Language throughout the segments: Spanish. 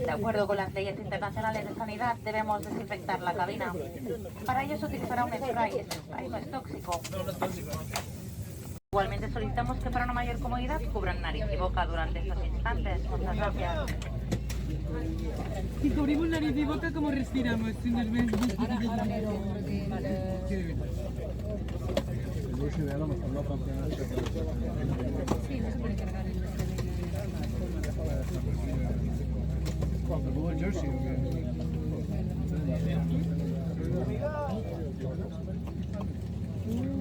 De acuerdo con las leyes internacionales de sanidad, debemos desinfectar la cabina. Para ello se utilizará un spray. Este spray no es tóxico. Igualmente solicitamos que para una mayor comodidad cubran nariz y boca durante estos instantes. Muchas gracias. Si cubrimos nariz y boca, ¿cómo respiramos? Sin nervios. Sí, no se puede cargar el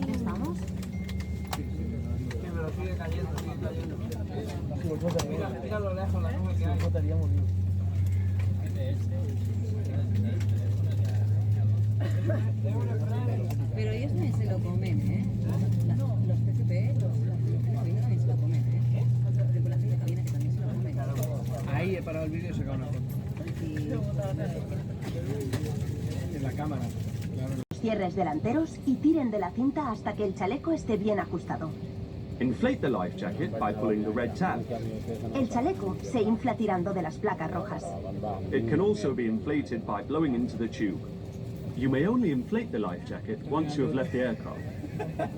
¿Estamos? Sí, pero sigue cayendo, sigue cayendo. Mira lo lejos la nube que hay. Pero ellos también se lo comen, ¿eh? Los TCP, los cabina también se lo comen, ¿eh? La tripulación de cabina que también se lo comen. Ahí he parado el vídeo y he sacado una foto. En la cámara. Claro. Cierres delanteros y tiren de la cinta hasta que el chaleco esté bien ajustado. Inflate the life jacket by pulling the red tab. El chaleco se infla tirando de las placas rojas. It can also be inflated by blowing into the tube. You may only inflate the life jacket once you have left the aircraft.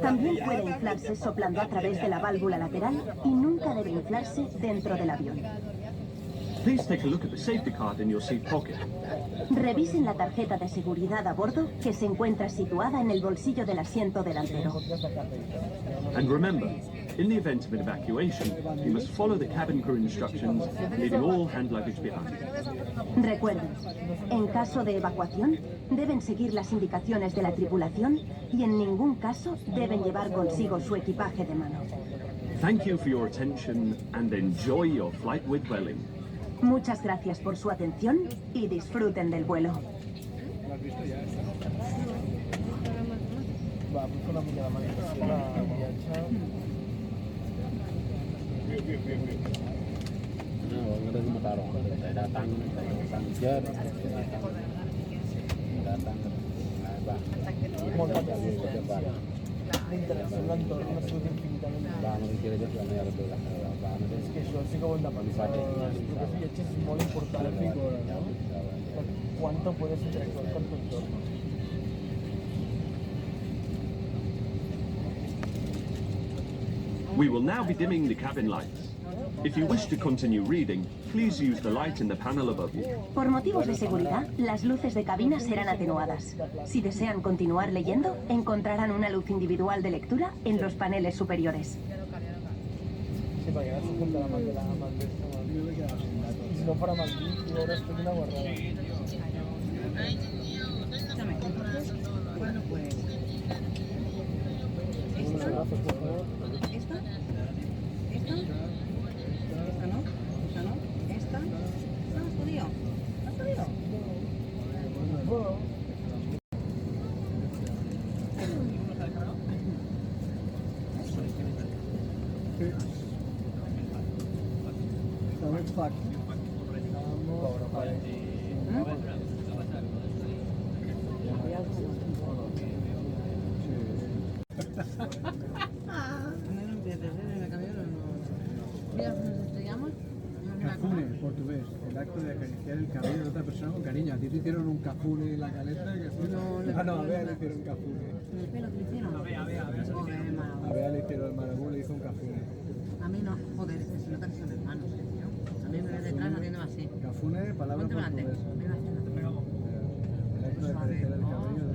También puede inflarse soplando a través de la válvula lateral y nunca debe inflarse dentro del avión. Please take a look at the safety card in your seat pocket. Revisen la tarjeta de seguridad a bordo que se encuentra situada en el bolsillo del asiento delantero. And remember, in the event of an evacuation, you must follow the cabin crew instructions, leaving all hand luggage behind. Recuerden, en caso de evacuación, deben seguir las indicaciones de la tripulación y en ningún caso deben llevar consigo su equipaje de mano. Thank you for your attention and enjoy your flight with Welling. Muchas gracias por su atención y disfruten del vuelo. ¿Lo has visto ya? Va, pues con la puta manita. Nggak ada taruh, saya datang jar, datang, Es que això sí que ho hem de pensar. Els viatges és molt important. ¿Cuánto puedes interactuar con tu entorno? We will now be dimming the cabin lights. If you wish to continue reading, please use the light in the panel above you. Por motivos de seguridad, las luces de cabina serán atenuadas. Si desean continuar leyendo, encontrarán una luz individual de lectura en los paneles superiores. Sí, perquè ara s'ho comptarà amb el I si no farà amb el dit, i veuràs tot una guardada. Escúchame, entonces, ¿cuándo puedes? Unos abrazos, por favor. ¿Esta? ¿Esta? ¿Esta no? ¿Esta no? ¿Esta? ¿No has podido? ¿Has podido? Estamos pack. No empieces, en el camión no. Mira, nos estrellamos. Cafune, portugués, el acto de acariciar el cabello de otra persona con cariño. A ti te hicieron un cafune en la caleta. No, a Bea le hicieron cafune. ¿El pelo te hicieron? A ver. A Bea le hicieron, el Marabú le hizo un cafune. A mí no, joder, se nota que son hermanos. A mí me ves detrás haciendo así. Cafune, palabra Ponte delante. portuguesa. Mira, haciendo. El acto de acariciar el cabello de